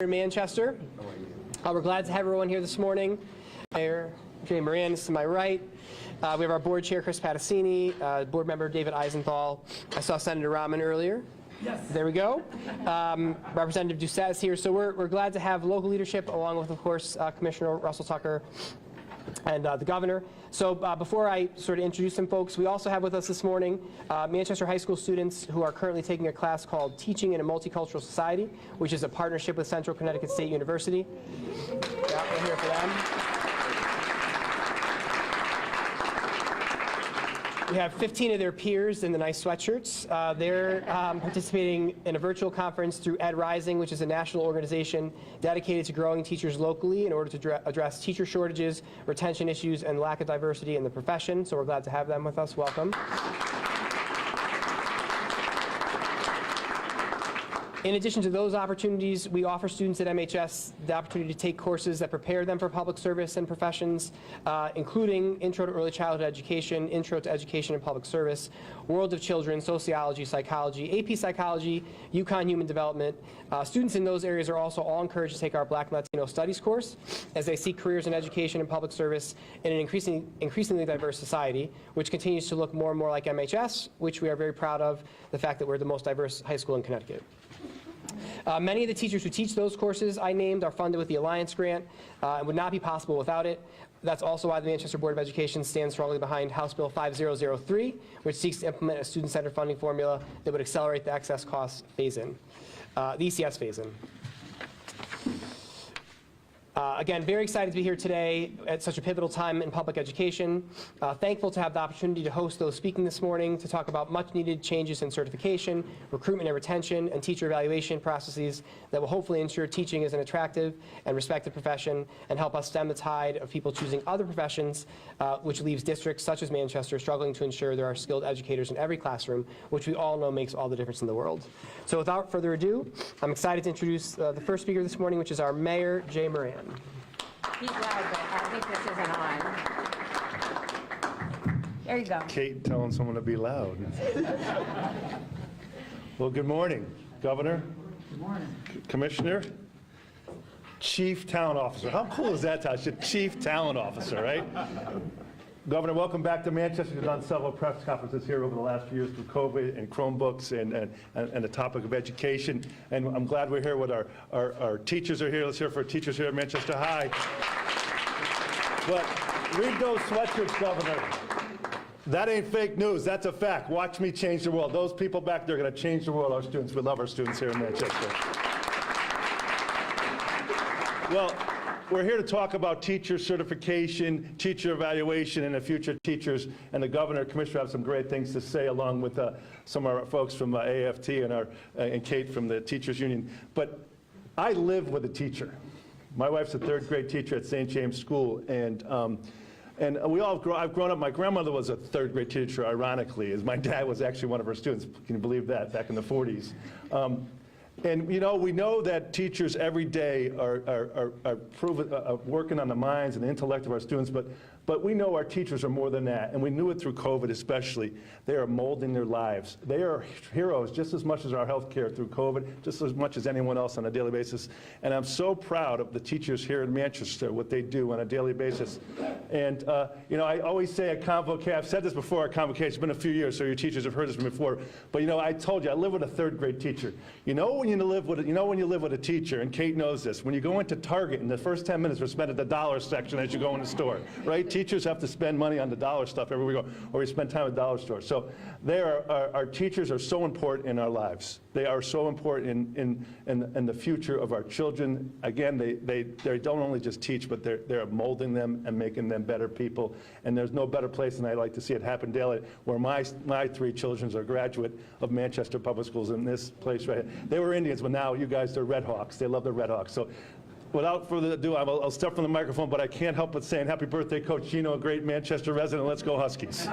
Manchester. We're glad to have everyone here this morning. Mayor Jay Moran is to my right. We have our board chair, Chris Patacini, board member David Eisenthal. I saw Senator Rahman earlier. Yes. There we go. Representative Doucette is here. So we're glad to have local leadership, along with, of course, Commissioner Russell Tucker and the governor. So before I sort of introduce some folks, we also have with us this morning Manchester High School students who are currently taking a class called Teaching in a Multicultural Society, which is a partnership with Central Connecticut State University. Yeah, we're here for them. We have 15 of their peers in the nice sweatshirts. They're participating in a virtual conference through Ed Rising, which is a national organization dedicated to growing teachers locally in order to address teacher shortages, retention issues, and lack of diversity in the profession. So we're glad to have them with us. Welcome. In addition to those opportunities, we offer students at MHS the opportunity to take courses that prepare them for public service and professions, including Intro to Early Childhood Education, Intro to Education and Public Service, World of Children, Sociology, Psychology, AP Psychology, UConn Human Development. Students in those areas are also all encouraged to take our Black and Latino Studies course as they seek careers in education and public service in an increasingly diverse society, which continues to look more and more like MHS, which we are very proud of, the fact that we're the most diverse high school in Connecticut. Many of the teachers who teach those courses I named are funded with the Alliance Grant and would not be possible without it. That's also why the Manchester Board of Education stands strongly behind House Bill 5003, which seeks to implement a student-centered funding formula that would accelerate the excess cost phase-in, the ECS phase-in. Again, very excited to be here today at such a pivotal time in public education. Thankful to have the opportunity to host those speaking this morning to talk about much needed changes in certification, recruitment and retention, and teacher evaluation processes that will hopefully ensure teaching is an attractive and respected profession and help us stem the tide of people choosing other professions, which leaves districts such as Manchester struggling to ensure there are skilled educators in every classroom, which we all know makes all the difference in the world. So without further ado, I'm excited to introduce the first speaker this morning, which is our Mayor, Jay Moran. He's loud, but I think this isn't on. There you go. Kate telling someone to be loud. Well, good morning, Governor. Good morning. Commissioner. Chief Talent Officer. How cool is that, Tasha? Chief Talent Officer, right? Governor, welcome back to Manchester. You've done several press conferences here over the last few years through COVID and Chromebooks and the topic of education. And I'm glad we're here with our teachers are here. Let's hear for our teachers here at Manchester High. But read those sweatshirts, Governor. That ain't fake news. That's a fact. Watch me change the world. Those people back there are going to change the world, our students. We love our students here in Manchester. Well, we're here to talk about teacher certification, teacher evaluation, and the future teachers. And the governor and commissioner have some great things to say, along with some of our folks from AFT and Kate from the Teachers Union. But I live with a teacher. My wife's a third grade teacher at St. James School, and we all I've grown up. My grandmother was a third grade teacher, ironically, as my dad was actually one of her students. Can you believe that? Back in the 40s. And you know, we know that teachers every day are working on the minds and the intellect of our students, but we know our teachers are more than that, and we knew it through COVID especially. They are molding their lives. They are heroes just as much as our healthcare through COVID, just as much as anyone else on a daily basis. And I'm so proud of the teachers here in Manchester, what they do on a daily basis. And you know, I always say at convocation, I've said this before at convocation, it's been a few years, so your teachers have heard this before, but you know, I told you, I live with a third grade teacher. You know when you live with a teacher, and Kate knows this, when you go into Target in the first 10 minutes, we're spent at the dollar section as you go in the store, right? Teachers have to spend money on the dollar stuff everywhere we go, or we spend time at dollar stores. So our teachers are so important in our lives. They are so important in the future of our children. Again, they don't only just teach, but they're molding them and making them better people. And there's no better place than I like to see it happen daily, where my three children are graduate of Manchester Public Schools in this place right here. They were Indians, but now you guys are Red Hawks. They love the Red Hawks. So without further ado, I'll step from the microphone, but I can't help but saying happy birthday, Coach Gino, a great Manchester resident. Let's go Huskies.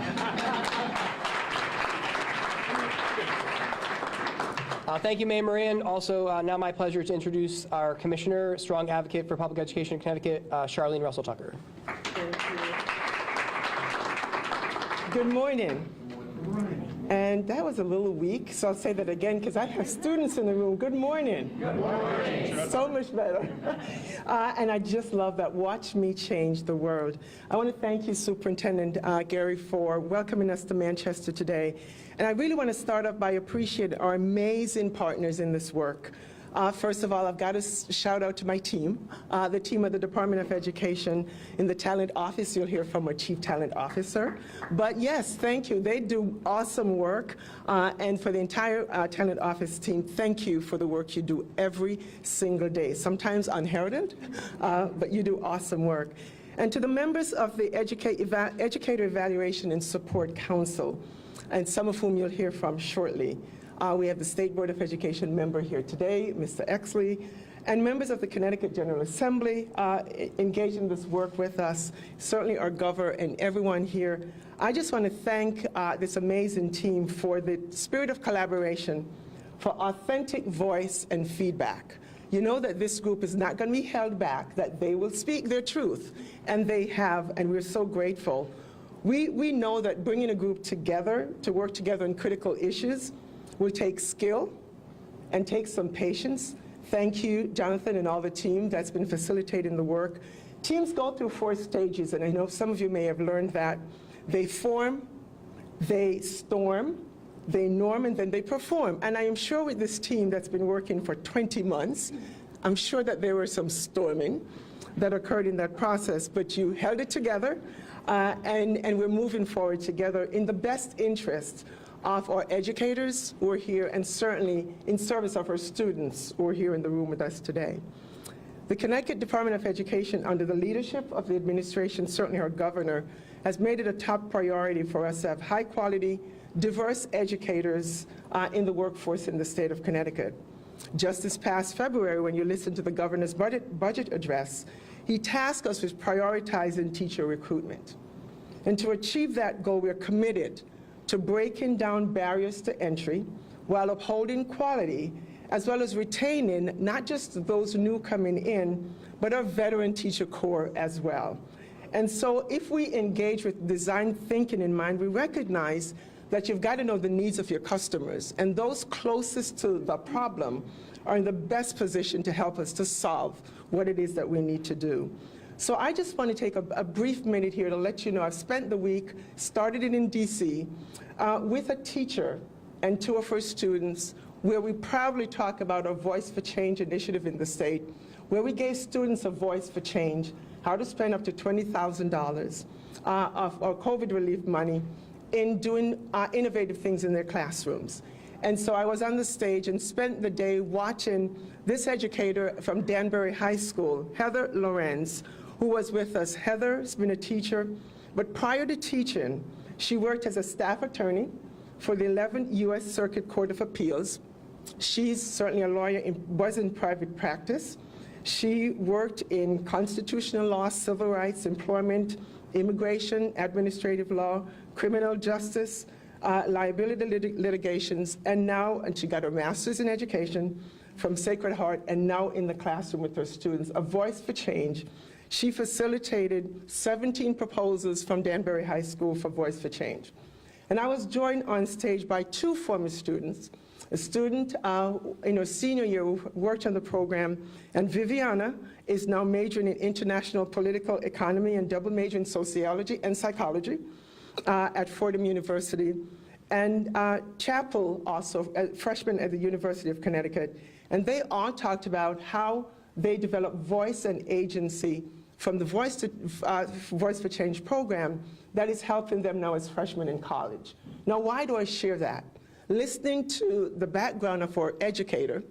Thank you, Mayor Moran. Also, now my pleasure to introduce our Commissioner, strong advocate for public education in Connecticut, Charlene Russell Tucker. Thank you. Good morning. Good morning. And And that was a little weak, so I'll say that again because I have students in the room. Good morning. Good morning. So much better. And I just love that. Watch me change the world. I want to thank you, Superintendent Gary, for welcoming us to Manchester today. And I really want to start off by appreciating our amazing partners in this work. First of all, I've got to shout out to my team, the team of the Department of Education. In the Talent Office, you'll hear from our Chief Talent Officer. But yes, thank you. They do awesome work. And for the entire Talent Office team, thank you for the work you do every single day. Sometimes unheralded, but you do awesome work. And to the members of the Educator Evaluation and Support Council, and some of whom you'll hear from shortly. We have the State Board of Education member here today, Mr. Exley, and members of the Connecticut General Assembly engaged in this work with us, certainly our governor and everyone here. I just want to thank this amazing team for the spirit of collaboration, for authentic voice and feedback. You know that this group is not going to be held back, that they will speak their truth, and they have, and we're so grateful. We know that bringing a group together to work together on critical issues will take skill and take some patience. Thank you, Jonathan, and all the team that's been facilitating the work. Teams go through 4 stages, and I know some of you may have learned that. They form, they storm, they norm, and then they perform. And I am sure with this team that's been working for 20 months, I'm sure that there were some storming that occurred in that process, but you held it together, and we're moving forward together in the best interest of our educators who are here, and certainly in service of our students who are here in the room with us today. The Connecticut Department of Education, under the leadership of the administration, certainly our governor, has made it a top priority for us to have high-quality, diverse educators in the workforce in the state of Connecticut. Just this past February, when you listened to the governor's budget address, he tasked us with prioritizing teacher recruitment. And to achieve that goal, we're committed to breaking down barriers to entry while upholding quality, as well as retaining not just those new coming in, but our veteran teacher corps as well. And so if we engage with design thinking in mind, we recognize that you've got to know the needs of your customers, and those closest to the problem are in the best position to help us to solve what it is that we need to do. So I just want to take a brief minute here to let you know I've spent the week, started it in DC, with a teacher and 2 of her students, where we proudly talk about our Voice for Change initiative in the state, where we gave students a voice for change, how to spend up to $20,000 of our COVID relief money in doing innovative things in their classrooms. And so I was on the stage and spent the day watching this educator from Danbury High School, Heather Lorenz, who was with us. Heather has been a teacher, but prior to teaching, she worked as a staff attorney for the 11th U.S. Circuit Court of Appeals. She's certainly a lawyer, was in private practice. She worked in constitutional law, civil rights, employment, immigration, administrative law, criminal justice, liability litigations, and she got her master's in education from Sacred Heart, and now in the classroom with her students, a voice for change. She facilitated 17 proposals from Danbury High School for Voice for Change. And I was joined on stage by 2 former students, a student in her senior year who worked on the program, and Viviana is now majoring in international political economy and double major in sociology and psychology at Fordham University, and Chapel, also a freshman at the University of Connecticut. And they all talked about how they developed voice and agency from the Voice for Change program that is helping them now as freshmen in college. Now, why do I share that? Listening to the background of our educator,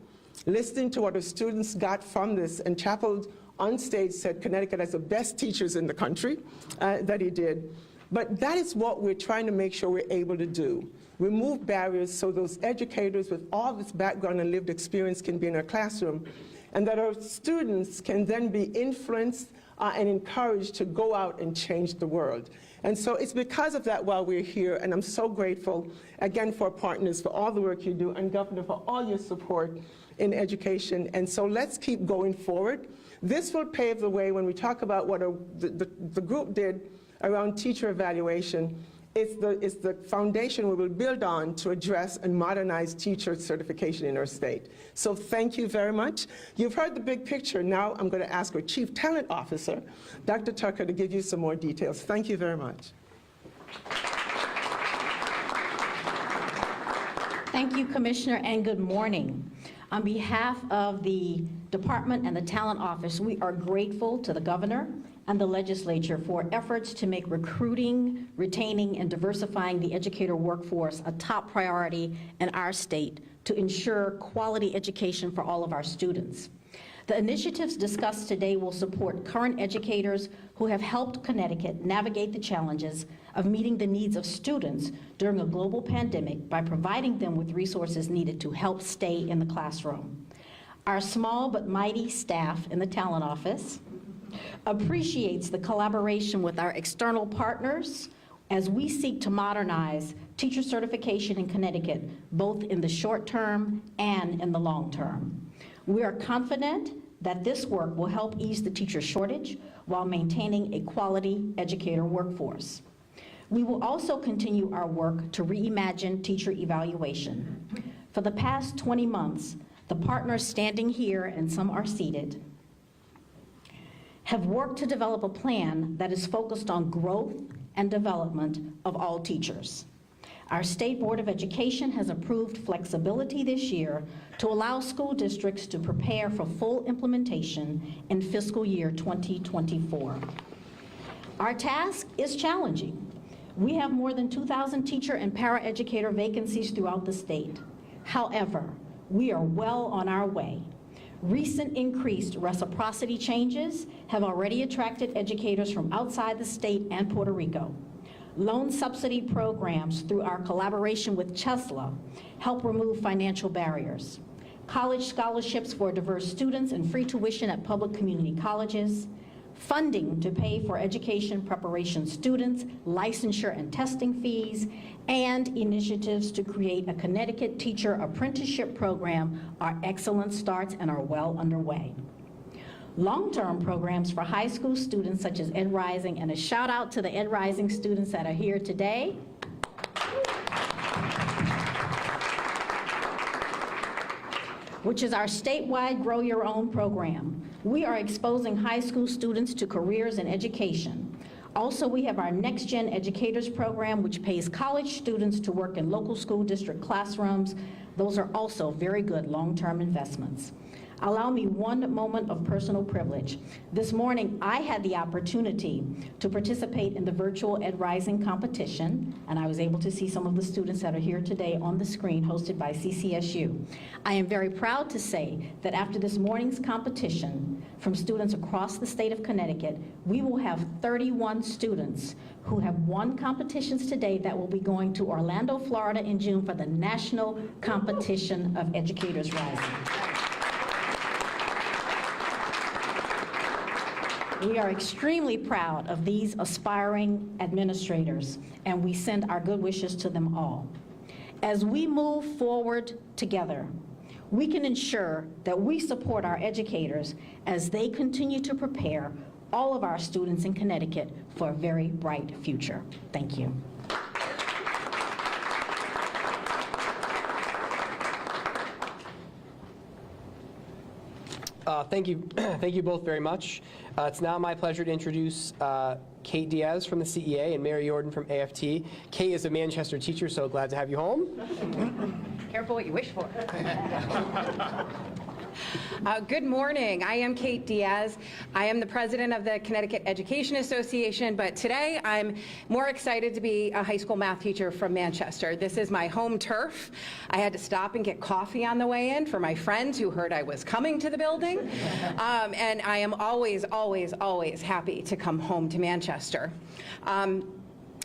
listening to what our students got from this, and Chapel on stage said Connecticut has the best teachers in the country, that he did. But that is what we're trying to make sure we're able to do. Remove barriers so those educators with all this background and lived experience can be in our classroom, and that our students can then be influenced and encouraged to go out and change the world. And so it's because of that why we're here, and I'm so grateful, again, for our partners, for all the work you do, and Governor, for all your support in education. And so let's keep going forward. This will pave the way when we talk about what the group did around teacher evaluation. It's the foundation we will build on to address and modernize teacher certification in our state. So thank you very much. You've heard the big picture. Now I'm going to ask our Chief Talent Officer, Dr. Tucker, to give you some more details. Thank you very much. Thank you, Commissioner, and good morning. On behalf of the Department and the Talent Office, we are grateful to the Governor and the Legislature for efforts to make recruiting, retaining, and diversifying the educator workforce a top priority in our state to ensure quality education for all of our students. The initiatives discussed today will support current educators who have helped Connecticut navigate the challenges of meeting the needs of students during a global pandemic by providing them with resources needed to help stay in the classroom. Our small but mighty staff in the Talent Office appreciates the collaboration with our external partners as we seek to modernize teacher certification in Connecticut, both in the short term and in the long term. We are confident that this work will help ease the teacher shortage while maintaining a quality educator workforce. We will also continue our work to reimagine teacher evaluation. For the past 20 months, the partners standing here, and some are seated, have worked to develop a plan that is focused on growth and development of all teachers. Our State Board of Education has approved flexibility this year to allow school districts to prepare for full implementation in fiscal year 2024. Our task is challenging. We have more than 2,000 teacher and paraeducator vacancies throughout the state. However, we are well on our way. Recent increased reciprocity changes have already attracted educators from outside the state and Puerto Rico. Loan subsidy programs through our collaboration with Chesla help remove financial barriers. College scholarships for diverse students and free tuition at public community colleges. Funding to pay for education preparation students, licensure and testing fees, and initiatives to create a Connecticut teacher apprenticeship program are excellent starts and are well underway. Long-term programs for high school students such as Ed Rising, and a shout out to the Ed Rising students that are here today. Which is our statewide Grow Your Own program. We are exposing high school students to careers in education. Also, we have our Next Gen Educators program, which pays college students to work in local school district classrooms. Those are also very good long-term investments. Allow me one moment of personal privilege. This morning, I had the opportunity to participate in the virtual Ed Rising competition, and I was able to see some of the students that are here today on the screen, hosted by CCSU. I am very proud to say that after this morning's competition from students across the state of Connecticut, we will have 31 students who have won competitions today that will be going to Orlando, Florida in June for the National Competition of Educators Rising. We are extremely proud of these aspiring administrators, and we send our good wishes to them all. As we move forward together, we can ensure that we support our educators as they continue to prepare all of our students in Connecticut for a very bright future. Thank you. Thank you both very much. It's now my pleasure to introduce Kate Diaz from the CEA and Mary Jordan from AFT. Kate is a Manchester teacher, so glad to have you home. Careful what you wish for. Good morning. I am Kate Diaz. I am the president of the Connecticut Education Association, but today I'm more excited to be a high school math teacher from Manchester. This is my home turf. I had to stop and get coffee on the way in for my friends who heard I was coming to the building. And I am always, always, always happy to come home to Manchester.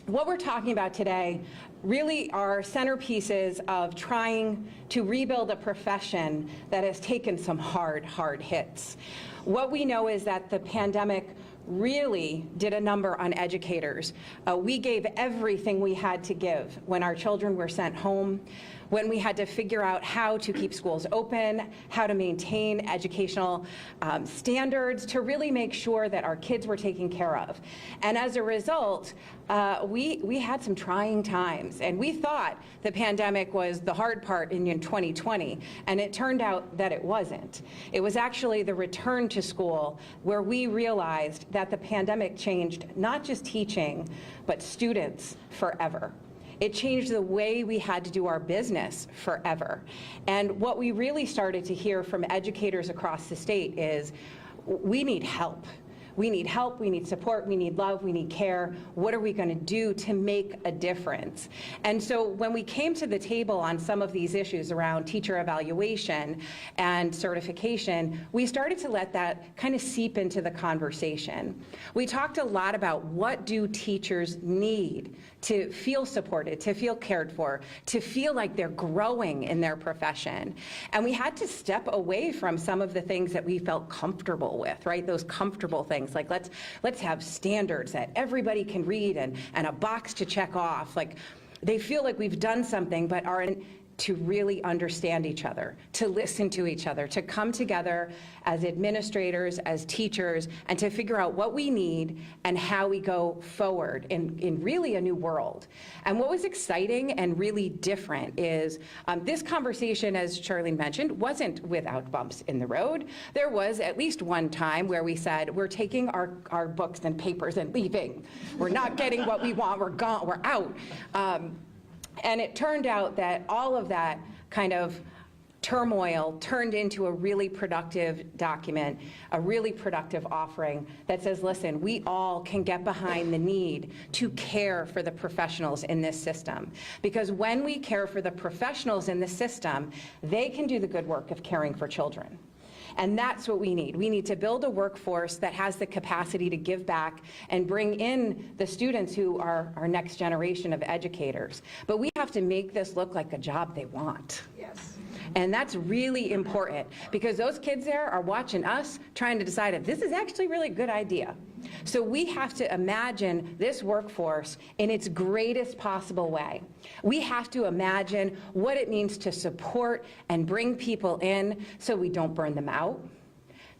What we're talking about today really are centerpieces of trying to rebuild a profession that has taken some hard hits. What we know is that the pandemic really did a number on educators. We gave everything we had to give when our children were sent home, when we had to figure out how to keep schools open, how to maintain educational standards, to really make sure that our kids were taken care of. And as a result, we had some trying times, and we thought the pandemic was the hard part in 2020, and it turned out that it wasn't. It was actually the return to school where we realized that the pandemic changed not just teaching, but students forever. It changed the way we had to do our business forever. And what we really started to hear from educators across the state is, we need help. We need help, we need support, we need love, we need care. What are we going to do to make a difference? And so when we came to the table on some of these issues around teacher evaluation and certification, we started to let that kind of seep into the conversation. We talked a lot about, what do teachers need to feel supported, to feel cared for, to feel like they're growing in their profession. And we had to step away from some of the things that we felt comfortable with, right? Those comfortable things, like let's have standards that everybody can read and a box to check off. Like, they feel like we've done something, but aren't to really understand each other, to listen to each other, to come together as administrators, as teachers, and to figure out what we need and how we go forward in really a new world. And what was exciting and really different is this conversation, as Charlene mentioned, wasn't without bumps in the road. There was at least one time where we said, we're taking our books and papers and leaving. We're not getting what we want, we're gone, we're out. And it turned out that all of that kind of turmoil turned into a really productive document, a really productive offering that says, listen, we all can get behind the need to care for the professionals in this system. Because when we care for the professionals in the system, they can do the good work of caring for children. And that's what we need. We need to build a workforce that has the capacity to give back and bring in the students who are our next generation of educators. But we have to make this look like a job they want. Yes. And that's really important, because those kids there are watching us trying to decide if this is actually really a good idea. So we have to imagine this workforce in its greatest possible way. We have to imagine what it means to support and bring people in so we don't burn them out,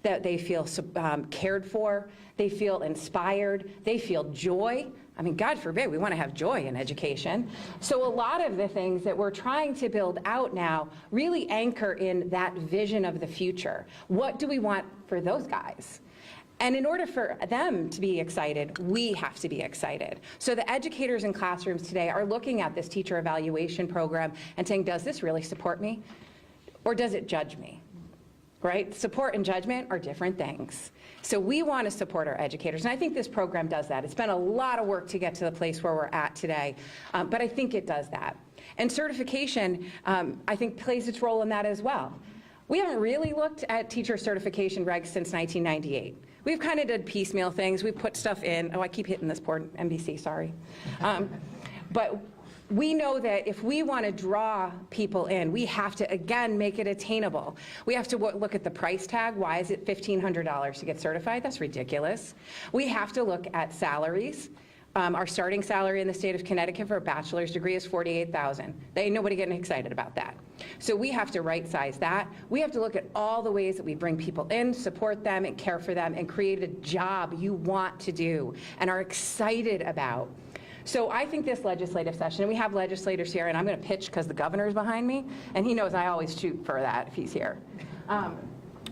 that they feel cared for, they feel inspired, they feel joy. I mean, God forbid, we want to have joy in education. So a lot of the things that we're trying to build out now really anchor in that vision of the future. What do we want for those guys? And in order for them to be excited, we have to be excited. So the educators in classrooms today are looking at this teacher evaluation program and saying, does this really support me? Or does it judge me? Right? Support and judgment are different things. So we want to support our educators, and I think this program does that. It's been a lot of work to get to the place where we're at today, but I think it does that. And certification, I think, plays its role in that as well. We haven't really looked at teacher certification regs since 1998. We've kind of did piecemeal things. We've put stuff in. Oh, I keep hitting this board, NBC, sorry. But we know that if we want to draw people in, we have to, again, make it attainable. We have to look at the price tag. Why is it $1,500 to get certified? That's ridiculous. We have to look at salaries. Our starting salary in the state of Connecticut for a bachelor's degree is $48,000. There ain't nobody getting excited about that. So we have to right-size that. We have to look at all the ways that we bring people in, support them, and care for them, and create a job you want to do and are excited about. So I think this legislative session, and we have legislators here, and I'm going to pitch because the governor's behind me, and he knows I always shoot for that if he's here.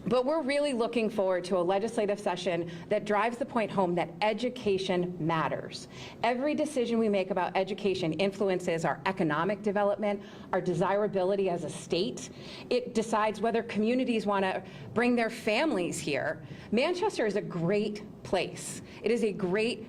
But we're really looking forward to a legislative session that drives the point home that education matters. Every decision we make about education influences our economic development, our desirability as a state. It decides whether communities want to bring their families here. Manchester is a great place. It is a great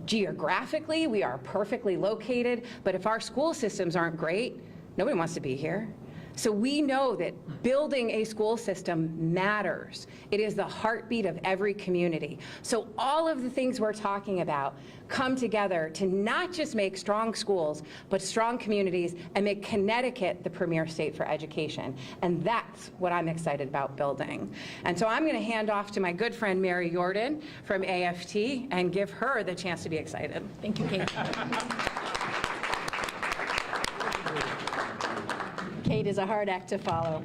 geographically, we are perfectly located, but if our school systems aren't great, nobody wants to be here. So we know that building a school system matters. It is the heartbeat of every community. So all of the things we're talking about come together to not just make strong schools, but strong communities and make Connecticut the premier state for education. And that's what I'm excited about building. And so I'm going to hand off to my good friend Mary Jordan from AFT and give her the chance to be excited. Thank you, Kate. Kate is a hard act to follow.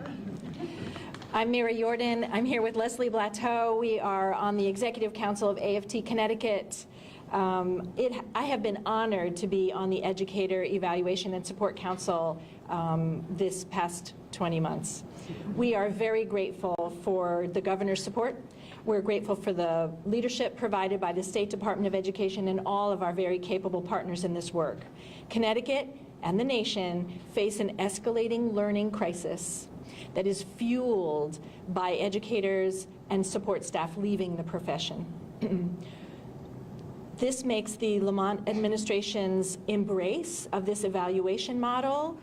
I'm Mary Jordan. I'm here with Leslie Blateau. We are on the Executive Council of AFT Connecticut. I have been honored to be on the Educator Evaluation and Support Council this past 20 months. We are very grateful for the governor's support. We're grateful for the leadership provided by the State Department of Education and all of our very capable partners in this work. Connecticut and the nation face an escalating learning crisis that is fueled by educators and support staff leaving the profession. This makes the Lamont administration's embrace of this evaluation model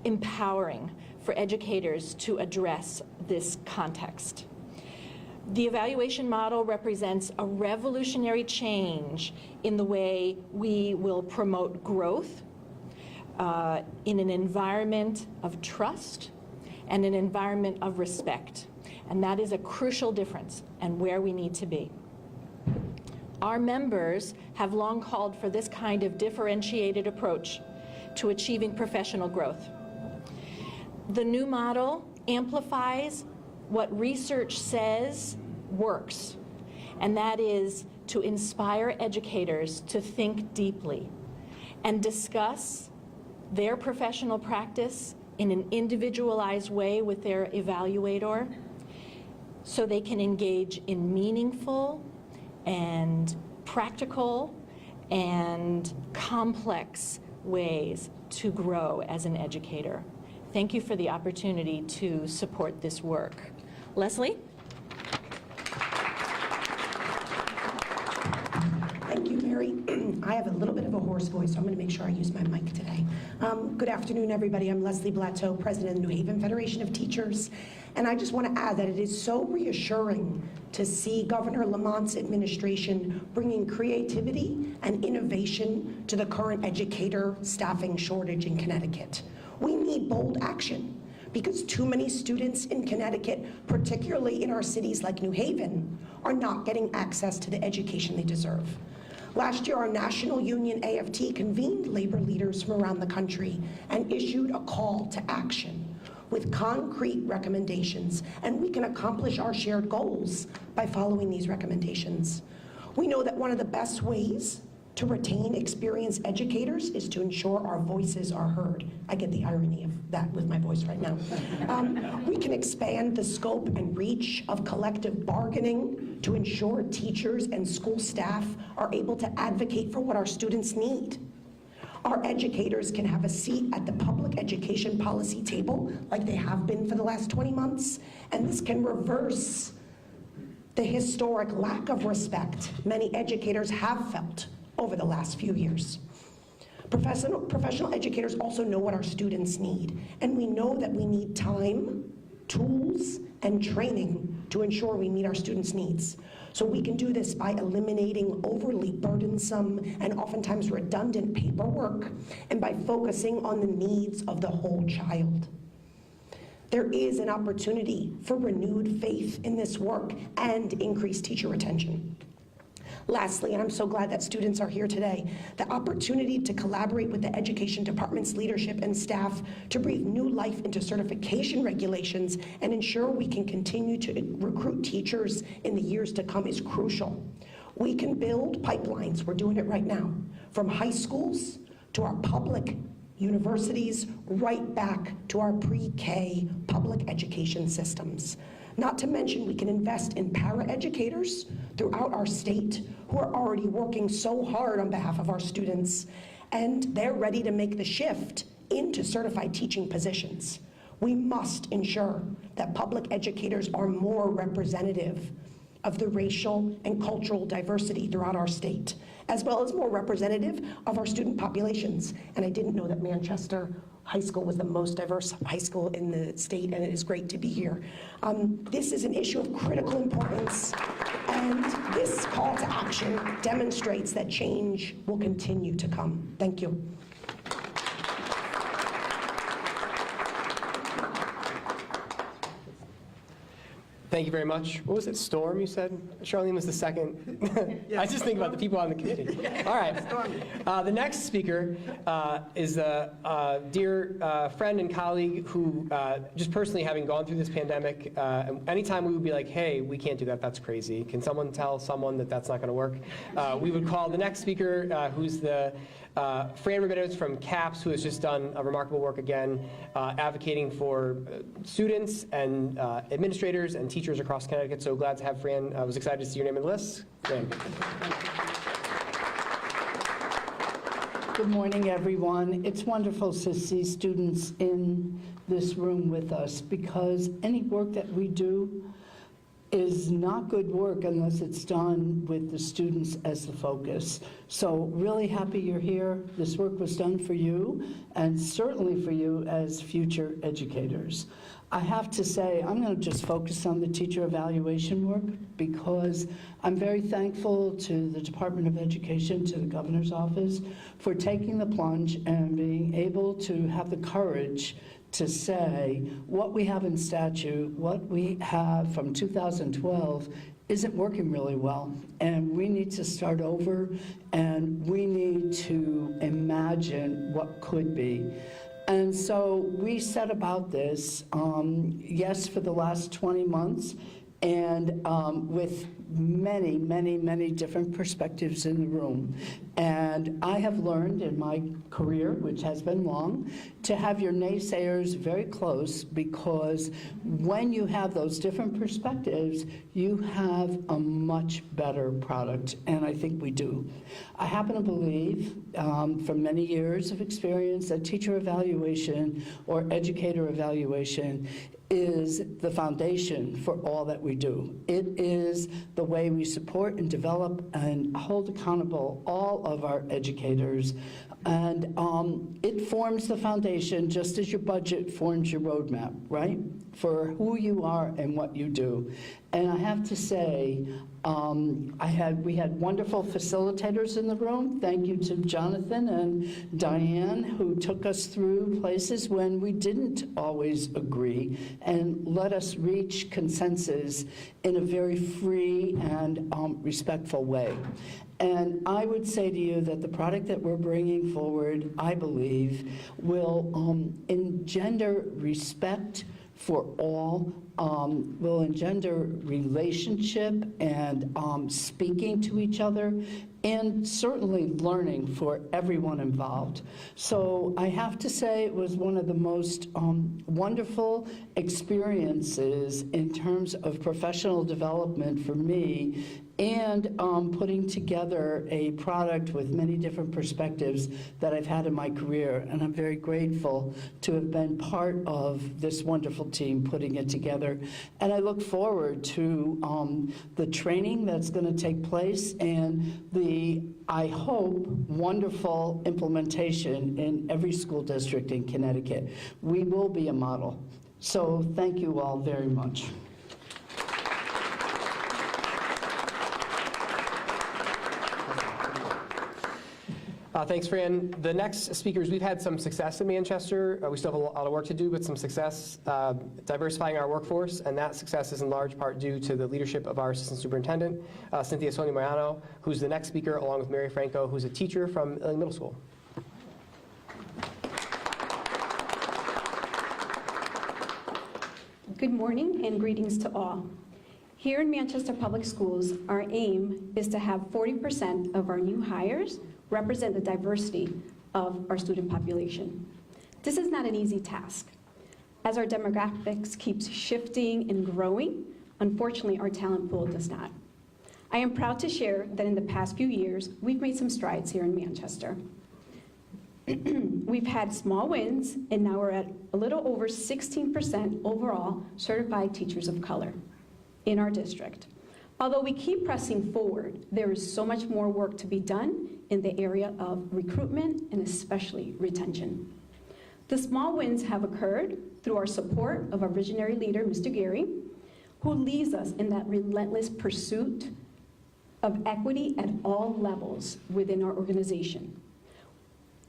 empowering for educators to address this context. The evaluation model represents a revolutionary change in the way we will promote growth in an environment of trust and an environment of respect. And that is a crucial difference and where we need to be. Our members have long called for this kind of differentiated approach to achieving professional growth. The new model amplifies what research says works, and that is to inspire educators to think deeply and discuss their professional practice in an individualized way with their evaluator so they can engage in meaningful and practical and complex ways to grow as an educator. Thank you for the opportunity to support this work. Leslie? Thank you, Mary. I have a little bit of a hoarse voice, so I'm going to make sure I use my mic today. Good afternoon, everybody. I'm Leslie Blateau, President of the New Haven Federation of Teachers. And I just want to add that it is so reassuring to see Governor Lamont's administration bringing creativity and innovation to the current educator staffing shortage in Connecticut. We need bold action because too many students in Connecticut, particularly in our cities like New Haven, are not getting access to the education they deserve. Last year, our national union AFT convened labor leaders from around the country and issued a call to action with concrete recommendations, and we can accomplish our shared goals by following these recommendations. We know that one of the best ways to retain experienced educators is to ensure our voices are heard. I get the irony of that with my voice right now. We can expand the scope and reach of collective bargaining to ensure teachers and school staff are able to advocate for what our students need. Our educators can have a seat at the public education policy table like they have been for the last 20 months, and this can reverse the historic lack of respect many educators have felt over the last few years. Professional educators also know what our students need, and we know that we need time, tools, and training to ensure we meet our students' needs. So we can do this by eliminating overly burdensome and oftentimes redundant paperwork and by focusing on the needs of the whole child. There is an opportunity for renewed faith in this work and increased teacher retention. Lastly, and I'm so glad that students are here today, the opportunity to collaborate with the Education Department's leadership and staff to breathe new life into certification regulations and ensure we can continue to recruit teachers in the years to come is crucial. We can build pipelines, we're doing it right now, from high schools to our public universities, right back to our pre-K public education systems. Not to mention, we can invest in para-educators throughout our state who are already working so hard on behalf of our students, and they're ready to make the shift into certified teaching positions. We must ensure that public educators are more representative of the racial and cultural diversity throughout our state, as well as more representative of our student populations. And I didn't know that Manchester high school was the most diverse high school in the state, and it is great to be here. This is an issue of critical importance, and this call to action demonstrates that change will continue to come. Thank you. Thank you very much. What was it, Storm, you said? Charlene was the second. I just think about the people on the committee. All right. The next speaker is a dear friend and colleague who, just personally having gone through this pandemic, anytime we would be like, hey, we can't do that, that's crazy. Can someone tell someone that that's not going to work? We would call the next speaker, who's the Fran Rabinowitz from CAPS, who has just done a remarkable work again, advocating for students and administrators and teachers across Connecticut. So glad to have Fran. I was excited to see your name on the list. Fran. Good morning, everyone. It's wonderful to see students in this room with us, because any work that we do is not good work unless it's done with the students as the focus. So really happy you're here. This work was done for you, and certainly for you as future educators. I have to say, I'm going to just focus on the teacher evaluation work, because I'm very thankful to the Department of Education, to the Governor's Office, for taking the plunge and being able to have the courage to say what we have in statute, what we have from 2012 isn't working really well, and we need to start over, and we need to imagine what could be. And so we set about this, yes, for the last 20 months, and with many, many, many different perspectives in the room. And I have learned in my career, which has been long, to have your naysayers very close, because when you have those different perspectives, you have a much better product, and I think we do. I happen to believe, from many years of experience, that teacher evaluation or educator evaluation is the foundation for all that we do. It is the way we support and develop and hold accountable all of our educators. And it forms the foundation, just as your budget forms your roadmap, right? For who you are and what you do. And I have to say, we had wonderful facilitators in the room. Thank you to Jonathan and Diane, who took us through places when we didn't always agree and let us reach consensus in a very free and respectful way. And I would say to you that the product that we're bringing forward, I believe, will engender respect for all, will engender relationship and speaking to each other, and certainly learning for everyone involved. So I have to say it was one of the most wonderful experiences in terms of professional development for me, and putting together a product with many different perspectives that I've had in my career. And I'm very grateful to have been part of this wonderful team putting it together. And I look forward to the training that's going to take place and the, I hope, wonderful implementation in every school district in Connecticut. We will be a model. So thank you all very much. Thanks, Fran. The next speakers, we've had some success in Manchester. We still have a lot of work to do, but some success diversifying our workforce, and that success is in large part due to the leadership of our Assistant Superintendent, Cynthia Sonia Moyano, who's the next speaker, along with Mary Franco, who's a teacher from Illing Middle School. Good morning and greetings to all. Here in Manchester Public Schools, our aim is to have 40% of our new hires represent the diversity of our student population. This is not an easy task. As our demographics keeps shifting and growing, unfortunately, our talent pool does not. I am proud to share that in the past few years, we've made some strides here in Manchester. We've had small wins, and now we're at a little over 16% overall certified teachers of color in our district. Although we keep pressing forward, there is so much more work to be done in the area of recruitment and especially retention. The small wins have occurred through our support of our visionary leader, Mr. Gary, who leads us in that relentless pursuit of equity at all levels within our organization.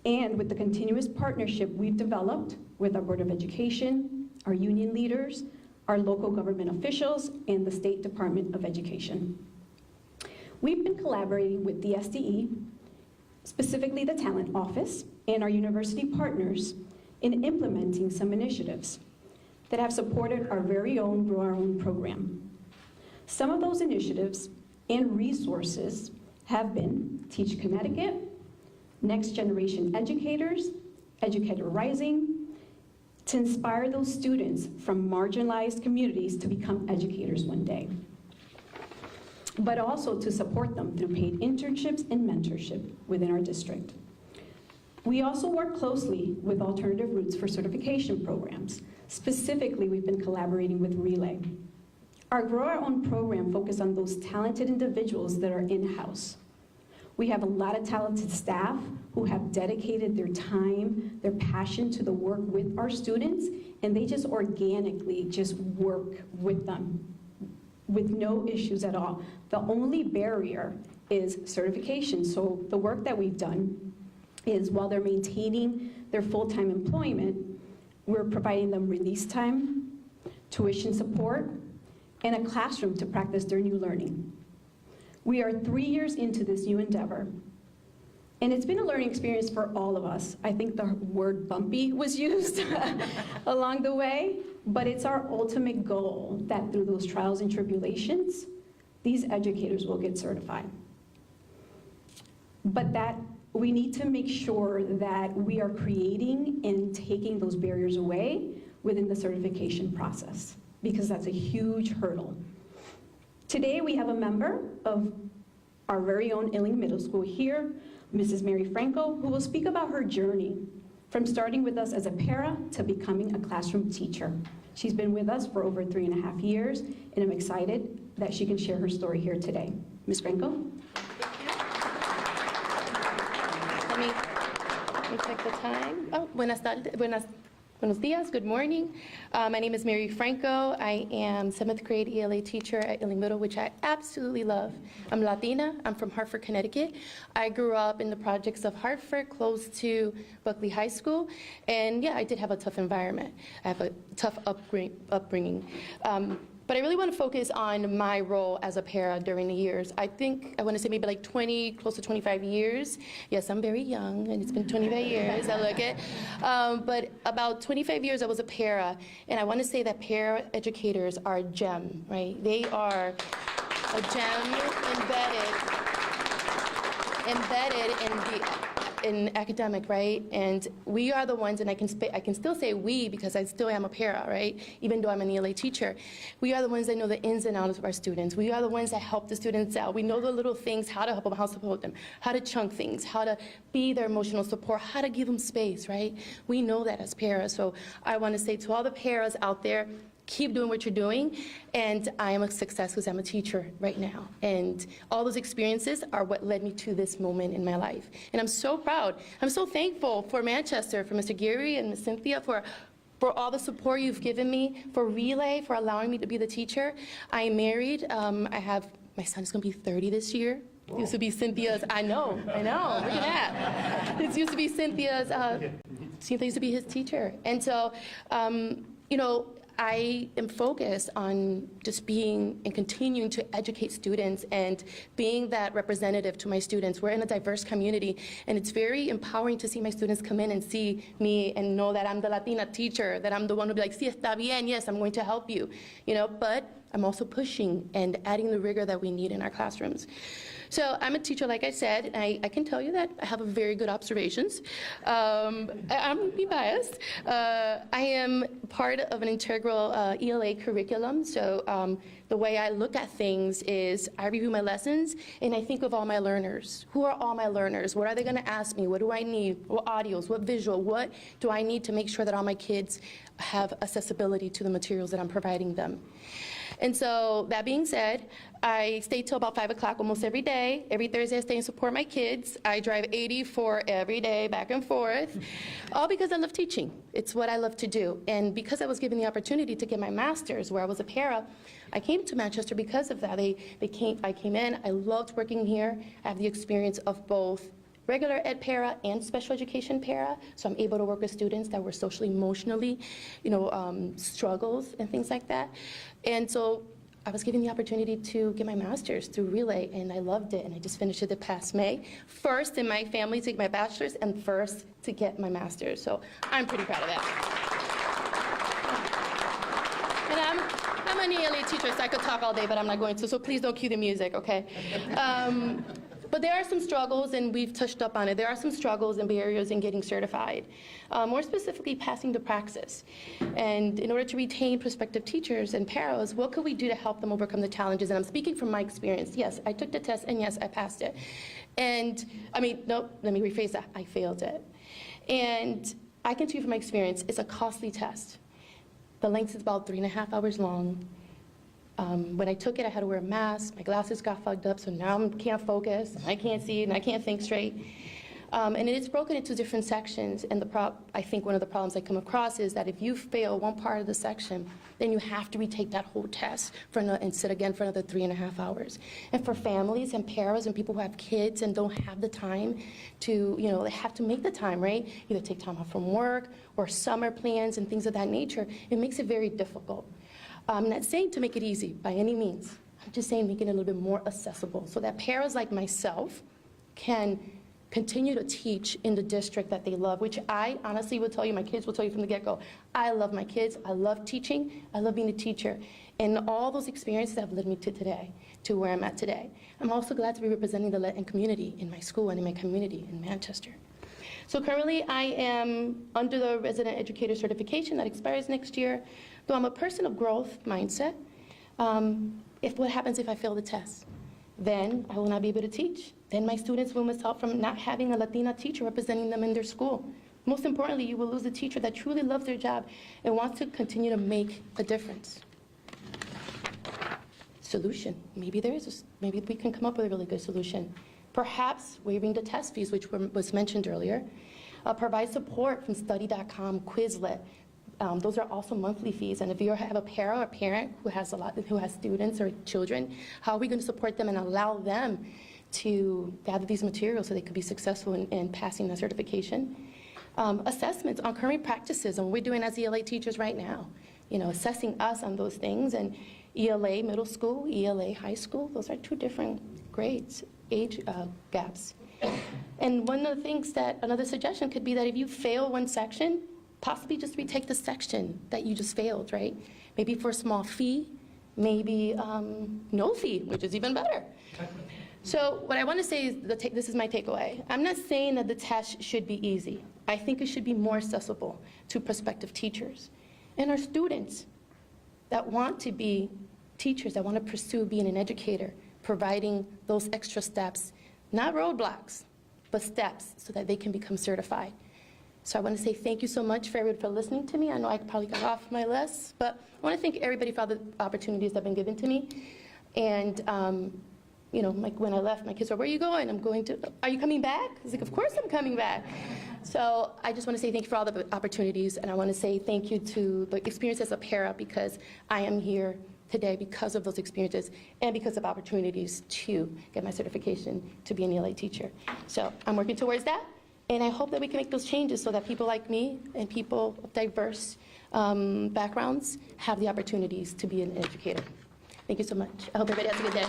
And with the continuous partnership we've developed with our Board of Education, our union leaders, our local government officials, and the State Department of Education. We've been collaborating with the SDE, specifically the Talent Office, and our university partners in implementing some initiatives that have supported our very own Grow Our Own program. Some of those initiatives and resources have been Teach Connecticut, Next Generation Educators, Educator Rising, to inspire those students from marginalized communities to become educators one day, but also to support them through paid internships and mentorship within our district. We also work closely with alternative routes for certification programs. Specifically, we've been collaborating with Relay. Our Grow Our Own program focuses on those talented individuals that are in-house. We have a lot of talented staff who have dedicated their time, their passion to the work with our students, and they just organically just work with them with no issues at all. The only barrier is certification. So the work that we've done is while they're maintaining their full-time employment, we're providing them release time, tuition support, and a classroom to practice their new learning. We are 3 years into this new endeavor, and it's been a learning experience for all of us. I think the word bumpy was used along the way, but it's our ultimate goal that through those trials and tribulations, these educators will get certified. But that we need to make sure that we are creating and taking those barriers away within the certification process, because that's a huge hurdle. Today, we have a member of our very own Illing Middle School here, Mrs. Mary Franco, who will speak about her journey from starting with us as a para to becoming a classroom teacher. She's been with us for over 3.5 years, and I'm excited that she can share her story here today. Ms. Franco? Let me check the time. Oh, buenos dias, good morning. My name is Mary Franco. I am 7th grade ELA teacher at Illing Middle, which I absolutely love. I'm Latina, I'm from Hartford, Connecticut. I grew up in the projects of Hartford, close to Buckley High School. And yeah, I did have a tough environment. I have a tough upbringing. But I really want to focus on my role as a para during the years. I think I want to say maybe like 20, close to 25 years. Yes, I'm very young, and it's been 25 years, I look it. But about 25 years I was a para, and I want to say that para educators are a gem, right? They are a gem embedded in academic, right? And we are the ones, and I can still say we because I still am a para, right? Even though I'm an ELA teacher. We are the ones that know the ins and outs of our students. We are the ones that help the students out. We know the little things, how to help them, how to support them, how to chunk things, how to be their emotional support, how to give them space, right? We know that as paras. So I want to say to all the paras out there, keep doing what you're doing, and I am a success because I'm a teacher right now. And all those experiences are what led me to this moment in my life. And I'm so proud. I'm so thankful for Manchester, for Mr. Gary and Ms. Cynthia, for all the support you've given me, for Relay, for allowing me to be the teacher. I am married. My son is going to be 30 this year. It used to be Cynthia's, I know, look at that. It used to be Cynthia used to be his teacher. And so, you know, I am focused on just being and continuing to educate students and being that representative to my students. We're in a diverse community, and it's very empowering to see my students come in and see me and know that I'm the Latina teacher, that I'm the one who'll be like, sí, está bien, yes, I'm going to help you, you know, but I'm also pushing and adding the rigor that we need in our classrooms. So I'm a teacher, like I said, and I can tell you that I have very good observations. I'm being biased. I am part of an integral ELA curriculum, so the way I look at things is I review my lessons and I think of all my learners. Who are all my learners? What are they gonna ask me? What do I need? What audios, what visual, what do I need to make sure that all my kids have accessibility to the materials that I'm providing them? And so that being said, I stay till about 5 o'clock almost every day. Every Thursday I stay and support my kids. I drive 84 every day, back and forth, all because I love teaching. It's what I love to do. And because I was given the opportunity to get my master's where I was a para, I came to Manchester because of that. I came in, I loved working here. I have the experience of both regular ed para and special education para, so I'm able to work with students that were socially, emotionally, struggles and things like that. And so I was given the opportunity to get my master's through Relay, and I loved it, and I just finished it the past May. First in my family to get my bachelor's, and first to get my master's, so I'm pretty proud of that. And I'm an ELA teacher, so I could talk all day, but I'm not going to, so please don't cue the music, okay? But there are some struggles, and we've touched up on it. There are some struggles and barriers in getting certified, more specifically passing the praxis. And in order to retain prospective teachers and paras, what could we do to help them overcome the challenges? And I'm speaking from my experience. Yes, I took the test, and yes, I passed it. And, no, let me rephrase that. I failed it. And I can tell you from my experience, it's a costly test. The length is about 3.5 hours long. When I took it, I had to wear a mask. My glasses got fogged up, so now I can't focus, and I can't see, and I can't think straight. And it's broken into different sections, and I think one of the problems I come across is that if you fail one part of the section, then you have to retake that whole test and sit again for another 3.5 hours. And for families and paras and people who have kids and don't have the time to, they have to make the time, right? Either take time off from work or summer plans and things of that nature. It makes it very difficult. I'm not saying to make it easy by any means. I'm just saying making it a little bit more accessible so that paras like myself can continue to teach in the district that they love, which I honestly will tell you, my kids will tell you from the get-go, I love my kids, I love teaching, I love being a teacher. And all those experiences have led me to today, to where I'm at today. I'm also glad to be representing the Latin community in my school and in my community in Manchester. So currently I am under the resident educator certification that expires next year. Though I'm a person of growth mindset, what happens if I fail the test? Then I will not be able to teach. Then my students will miss out from not having a Latina teacher representing them in their school. Most importantly, you will lose a teacher that truly loves their job and wants to continue to make a difference. Solution, maybe maybe we can come up with a really good solution. Perhaps waiving the test fees, which was mentioned earlier. Provide support from study.com, Quizlet. Those are also monthly fees, and if you have a para or parent who has students or children, how are we going to support them and allow them to gather these materials so they could be successful in passing the certification? Assessments on current practices and what we're doing as ELA teachers right now, assessing us on those things, and ELA middle school, ELA high school, those are two different grades, age gaps. And one of the things another suggestion could be that if you fail one section, possibly just retake the section that you just failed, right? Maybe for a small fee, maybe no fee, which is even better. So what I want to say is, this is my takeaway. I'm not saying that the test should be easy. I think it should be more accessible to prospective teachers and our students that want to be teachers, that want to pursue being an educator, providing those extra steps, not roadblocks, but steps so that they can become certified. So I want to say thank you so much for everybody for listening to me. I know I probably got off my list, but I want to thank everybody for all the opportunities that have been given to me. And, like when I left, my kids were, where are you going? Are you coming back? I was like, of course I'm coming back. So I just want to say thank you for all the opportunities, and I want to say thank you to the experience as a para, because I am here today because of those experiences and because of opportunities to get my certification to be an ELA teacher. So I'm working towards that. And I hope that we can make those changes so that people like me and people of diverse backgrounds have the opportunities to be an educator. Thank you so much. I hope everybody has a good day.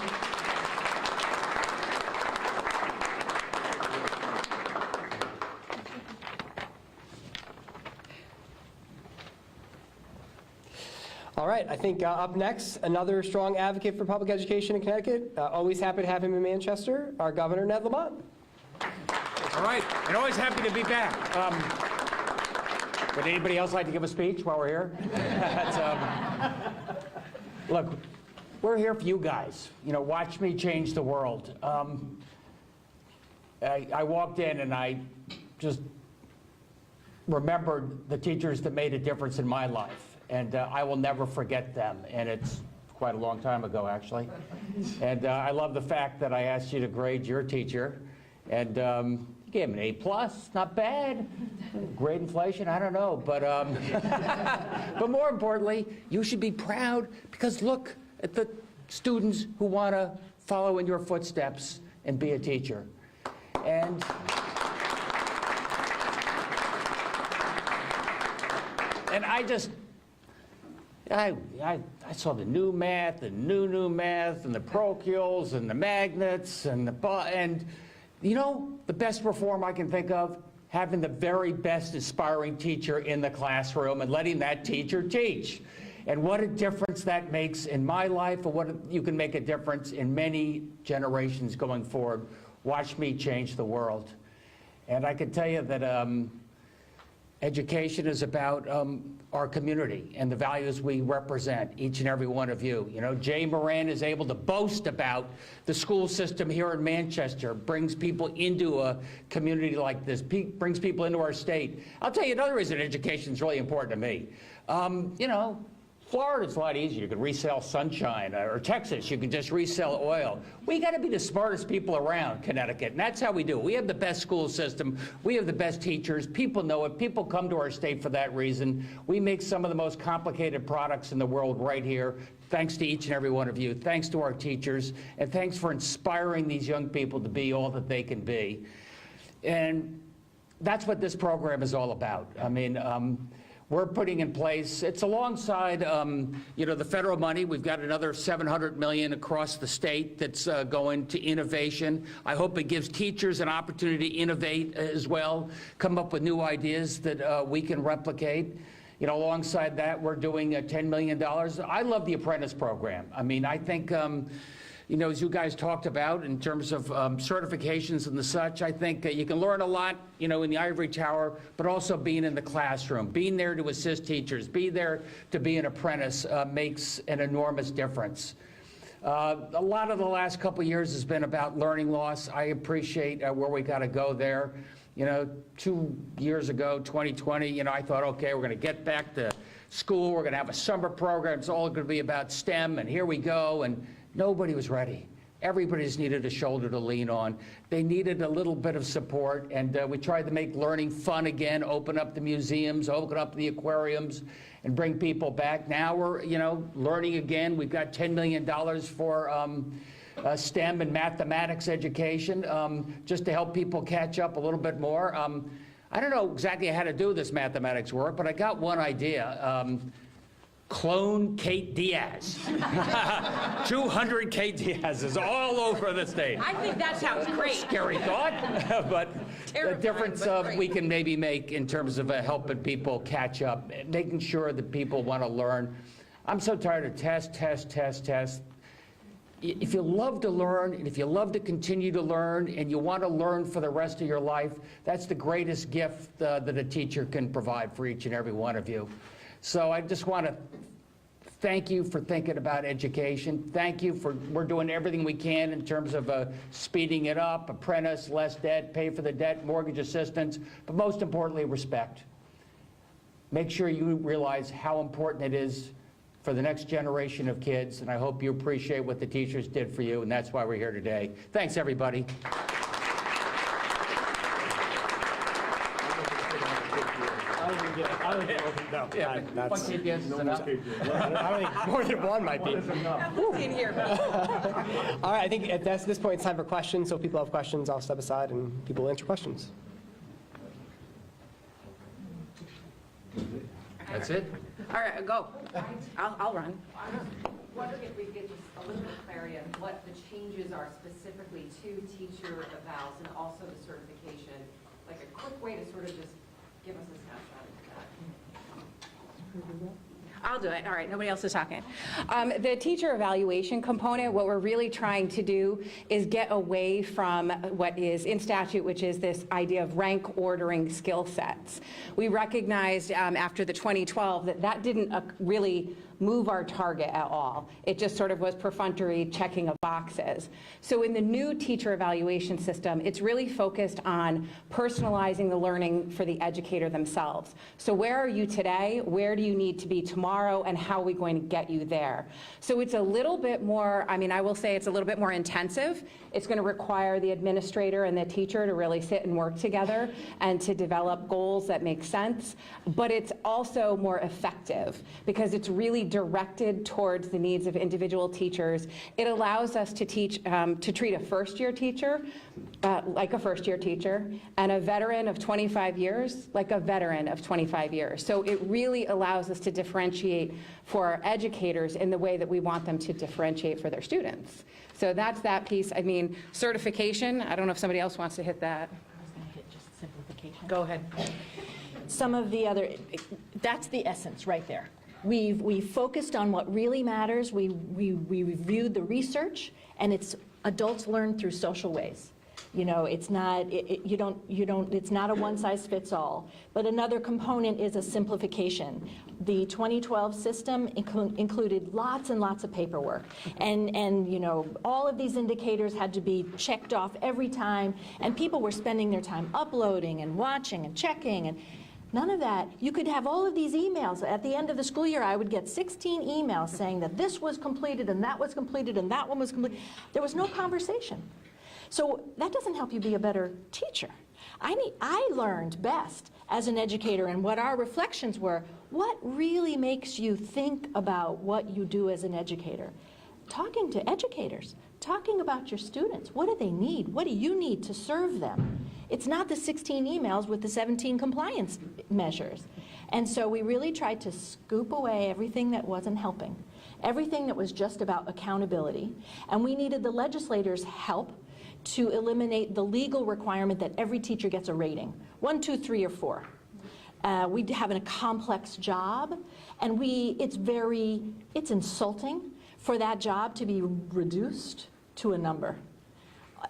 All right, I think up next, another strong advocate for public education in Connecticut. Always happy to have him in Manchester, our Governor, Ned Lamont. All right, and always happy to be back. Would anybody else like to give a speech while we're here? Look, we're here for you guys. Watch me change the world. I walked in and I just remembered the teachers that made a difference in my life, and I will never forget them. And it's quite a long time ago, actually. And I love the fact that I asked you to grade your teacher, and you gave him an A+, not bad. Grade inflation, I don't know, but but more importantly, you should be proud because look at the students who want to follow in your footsteps and be a teacher. And I saw the new math, the new math, and the parochials, and the magnets, and you know, the best reform I can think of, having the very best inspiring teacher in the classroom and letting that teacher teach. And what a difference that makes in my life, and what you can make a difference in many generations going forward. Watch me change the world. And I can tell you that education is about our community and the values we represent, each and every one of you. You know, Jay Moran is able to boast about the school system here in Manchester, brings people into a community like this, brings people into our state. I'll tell you another reason education is really important to me. You know, Florida's a lot easier. You can resell sunshine, or Texas, you can just resell oil. We got to be the smartest people around Connecticut, and that's how we do it. We have the best school system. We have the best teachers. People know it. People come to our state for that reason. We make some of the most complicated products in the world right here, thanks to each and every one of you. Thanks to our teachers, and thanks for inspiring these young people to be all that they can be. And that's what this program is all about. I mean, we're putting in place, it's alongside, you know, the federal money. We've got another $700 million across the state that's going to innovation. I hope it gives teachers an opportunity to innovate as well, come up with new ideas that we can replicate. You know, alongside that, we're doing $10 million. I love the apprentice program. I mean, I think, you know, as you guys talked about in terms of certifications and the such, I think you can learn a lot, you know, in the ivory tower, but also being in the classroom, being there to assist teachers, be there to be an apprentice makes an enormous difference. A lot of the last couple of years has been about learning loss. I appreciate where we got to go there. You know, 2 years ago, 2020, you know, I thought, okay, we're going to get back to school. We're going to have a summer program. It's all going to be about STEM, and here we go. And nobody was ready. Everybody just needed a shoulder to lean on. They needed a little bit of support, and we tried to make learning fun again, open up the museums, open up the aquariums, and bring people back. Now we're, you know, learning again. We've got $10 million for STEM and mathematics education, just to help people catch up a little bit more. I don't know exactly how to do this mathematics work, but I got one idea. Clone Kate Diaz. 200 Kate Diazes all over the state. I think that sounds great. Scary thought, but the difference we can maybe make in terms of helping people catch up, making sure that people want to learn. I'm so tired of test. If you love to learn, and if you love to continue to learn, and you want to learn for the rest of your life, that's the greatest gift that a teacher can provide for each and every one of you. So I just want to thank you for thinking about education. Thank you for, we're doing everything we can in terms of speeding it up, apprentice, less debt, pay for the debt, mortgage assistance, but most importantly, respect. Make sure you realize how important it is for the next generation of kids, and I hope you appreciate what the teachers did for you, and that's why we're here today. Thanks, everybody. I don't think more than one might be. In here. All right, I think at this point it's time for questions. So if people have questions, I'll step aside and people will answer questions. That's it? All right, go. I'll run. Wondering if we could get just a little bit of clarity on what the changes are specifically to teacher evals and also the certification, like a quick way to sort of just give us a snapshot of that. I'll do it. All right, nobody else is talking. The teacher evaluation component, what we're really trying to do is get away from what is in statute, which is this idea of rank ordering skill sets. We recognized after the 2012 that didn't really move our target at all. It just sort of was perfunctory checking of boxes. So in the new teacher evaluation system, it's really focused on personalizing the learning for the educator themselves. So where are you today? Where do you need to be tomorrow? And how are we going to get you there? So it's a little bit more, I mean, I will say it's a little bit more intensive. It's going to require the administrator and the teacher to really sit and work together and to develop goals that make sense. But it's also more effective because it's really directed towards the needs of individual teachers. It allows us to teach, to treat a first-year teacher like a first-year teacher, and a veteran of 25 years like a veteran of 25 years. So it really allows us to differentiate for our educators in the way that we want them to differentiate for their students. So that's that piece. I mean, certification, I don't know if somebody else wants to hit that. I was going to hit just simplification. Go ahead. Some of the other, that's the essence right there. We've focused on what really matters. We reviewed the research, and it's adults learn through social ways. You know, it's not, it's not a one-size-fits-all. But another component is a simplification. The 2012 system included lots and lots of paperwork. And you know, all of these indicators had to be checked off every time, and people were spending their time uploading and watching and checking, and none of that. You could have all of these emails. At the end of the school year, I would get 16 emails saying that this was completed and that was completed and that one was completed. There was no conversation. So that doesn't help you be a better teacher. I learned best as an educator, and what our reflections were, what really makes you think about what you do as an educator? Talking to educators, talking about your students. What do they need? What do you need to serve them? It's not the 16 emails with the 17 compliance measures. And so we really tried to scoop away everything that wasn't helping, everything that was just about accountability. And we needed the legislators' help to eliminate the legal requirement that every teacher gets a rating, 1, 2, 3, or 4. We have a complex job, and it's insulting for that job to be reduced to a number.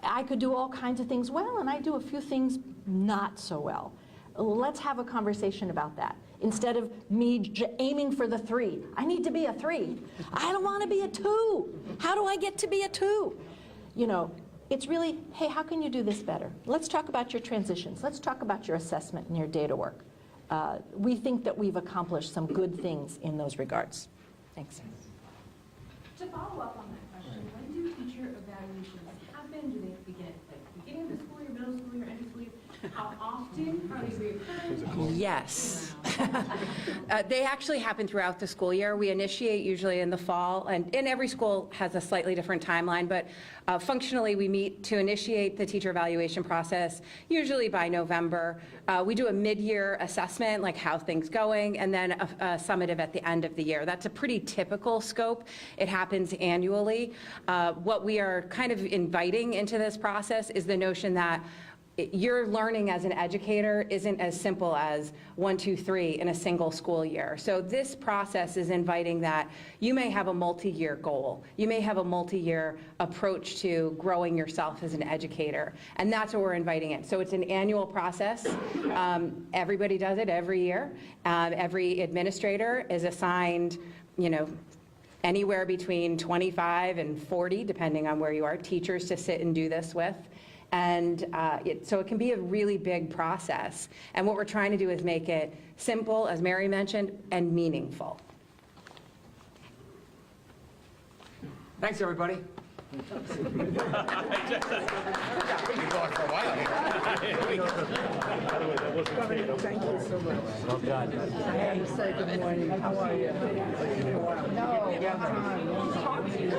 I could do all kinds of things well, and I do a few things not so well. Let's have a conversation about that. Instead of me aiming for the 3, I need to be a 3. I don't want to be a 2. How do I get to be a 2? You know, it's really, hey, how can you do this better? Let's talk about your transitions. Let's talk about your assessment and your data work. We think that we've accomplished some good things in those regards. Thanks. To follow up on that question, when do teacher evaluations happen? Do they begin at the beginning of the school year, middle school year, end of school year? How often are they reoccurring? Yes. They actually happen throughout the school year. We initiate usually in the fall, and every school has a slightly different timeline, but functionally we meet to initiate the teacher evaluation process, usually by November. We do a mid-year assessment, like how things going, and then a summative at the end of the year. That's a pretty typical scope. It happens annually. What we are kind of inviting into this process is the notion that your learning as an educator isn't as simple as 1, 2, 3 in a single school year. So this process is inviting that you may have a multi-year goal. You may have a multi-year approach to growing yourself as an educator. And that's what we're inviting in. So it's an annual process. Everybody does it every year. Every administrator is assigned, you know, anywhere between 25 and 40, depending on where you are, teachers to sit and do this with. And so it can be a really big process. And what we're trying to do is make it simple, as Mary mentioned, and meaningful. Thanks, everybody. We've been going for a while here. Thank you so much. Well done. Hey, say good morning. How are you? No, we have time. Talk to you.